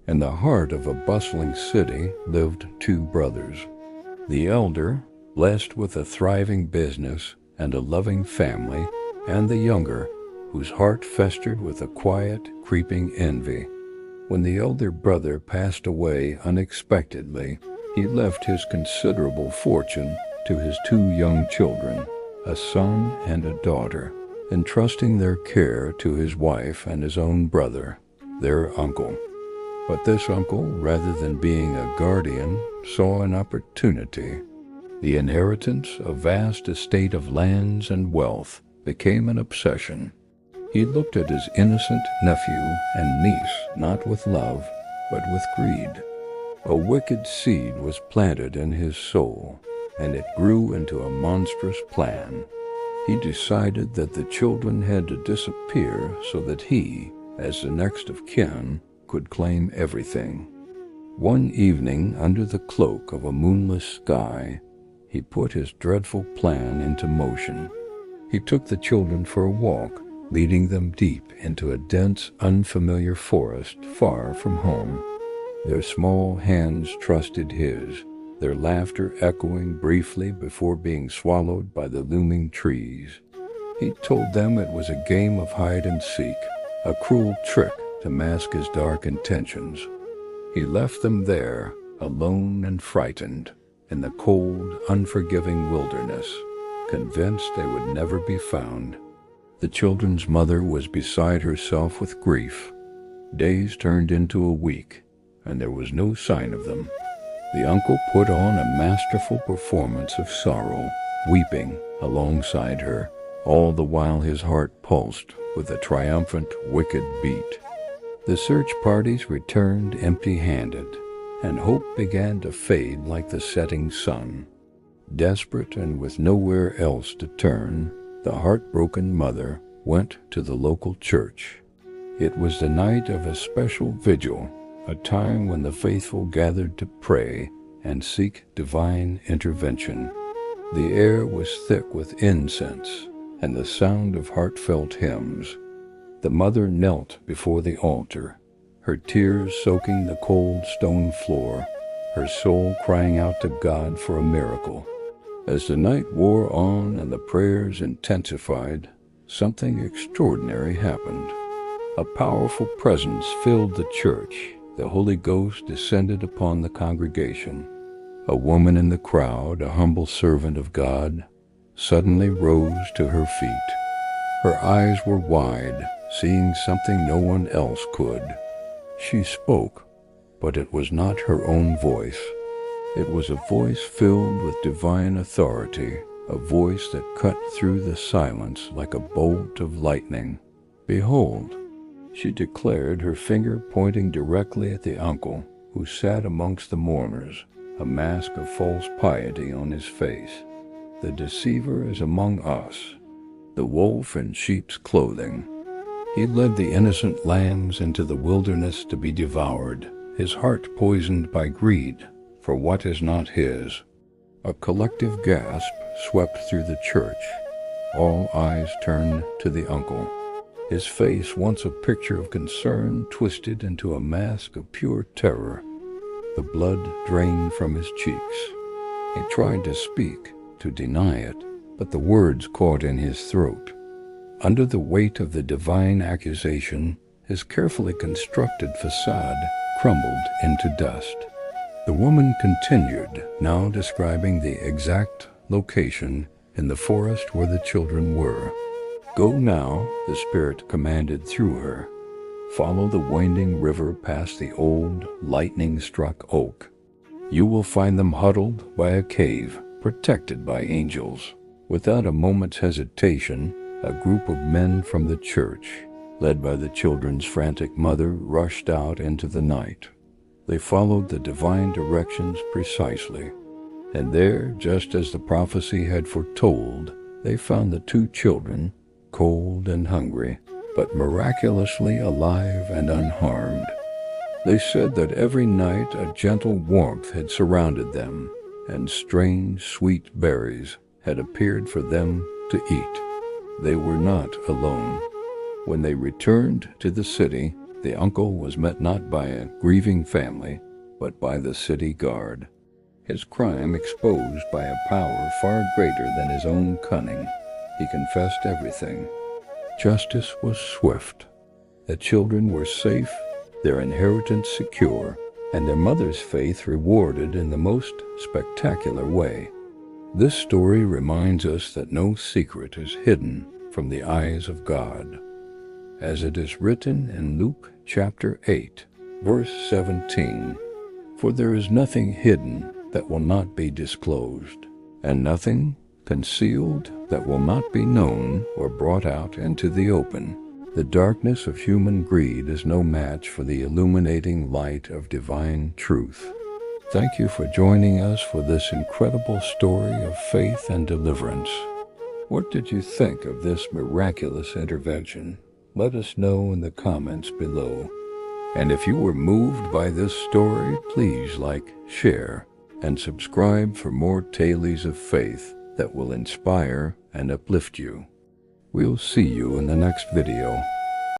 In the heart of a bustling city lived two brothers. The elder, blessed with a thriving business and a loving family, and the younger, whose heart festered with a quiet, creeping envy. When the elder brother passed away unexpectedly, he left his considerable fortune to his two young children, a son and a daughter, entrusting their care to his wife and his own brother, their uncle. But this uncle, rather than being a guardian, saw an opportunity. The inheritance, a vast estate of lands and wealth, became an obsession. He looked at his innocent nephew and niece not with love, but with greed. A wicked seed was planted in his soul, and it grew into a monstrous plan. He decided that the children had to disappear so that he, as the next of kin, could claim everything. One evening, under the cloak of a moonless sky, he put his dreadful plan into motion. He took the children for a walk, leading them deep into a dense, unfamiliar forest far from home. Their small hands trusted his, their laughter echoing briefly before being swallowed by the looming trees. He told them it was a game of hide and seek, a cruel trick to mask his dark intentions. He left them there, alone and frightened, in the cold, unforgiving wilderness, convinced they would never be found. The children's mother was beside herself with grief. Days turned into a week, and there was no sign of them. The uncle put on a masterful performance of sorrow, weeping alongside her, all the while his heart pulsed with a triumphant, wicked beat. The search parties returned empty-handed, and hope began to fade like the setting sun. Desperate and with nowhere else to turn, the heartbroken mother went to the local church. It was the night of a special vigil, a time when the faithful gathered to pray and seek divine intervention. The air was thick with incense and the sound of heartfelt hymns. The mother knelt before the altar, her tears soaking the cold stone floor, her soul crying out to God for a miracle. As the night wore on and the prayers intensified, something extraordinary happened. A powerful presence filled the church. The Holy Ghost descended upon the congregation. A woman in the crowd, a humble servant of God, suddenly rose to her feet. Her eyes were wide, seeing something no one else could. She spoke, but it was not her own voice. It was a voice filled with divine authority, a voice that cut through the silence like a bolt of lightning. "Behold," she declared, her finger pointing directly at the uncle, who sat amongst the mourners, a mask of false piety on his face. "The deceiver is among us, the wolf in sheep's clothing. He led the innocent lambs into the wilderness to be devoured, his heart poisoned by greed for what is not his." A collective gasp swept through the church. All eyes turned to the uncle. His face, once a picture of concern, twisted into a mask of pure terror. The blood drained from his cheeks. He tried to speak, to deny it, but the words caught in his throat. Under the weight of the divine accusation, his carefully constructed facade crumbled into dust. The woman continued, now describing the exact location in the forest where the children were. "Go now," the Spirit commanded through her. "Follow the winding river past the old, lightning-struck oak. You will find them huddled by a cave, protected by angels." Without a moment's hesitation, a group of men from the church, led by the children's frantic mother, rushed out into the night. They followed the divine directions precisely, and there, just as the prophecy had foretold, they found the two children, cold and hungry, but miraculously alive and unharmed. They said that every night a gentle warmth had surrounded them, and strange, sweet berries had appeared for them to eat. They were not alone. When they returned to the city, The uncle was met not by a grieving family, but by the city guard. His crime exposed by a power far greater than his own cunning, he confessed everything. Justice was swift. The children were safe, their inheritance secure, and their mother's faith rewarded in the most spectacular way. This story reminds us that no secret is hidden from the eyes of God. As it is written in Luke chapter 8, verse 17, "For there is nothing hidden that will not be disclosed, and nothing concealed that will not be known or brought out into the open." The darkness of human greed is no match for the illuminating light of divine truth. Thank you for joining us for this incredible story of faith and deliverance. What did you think of this miraculous intervention? Let us know in the comments below. And if you were moved by this story, please like, share, and subscribe for more tales of faith that will inspire and uplift you. We'll see you in the next video.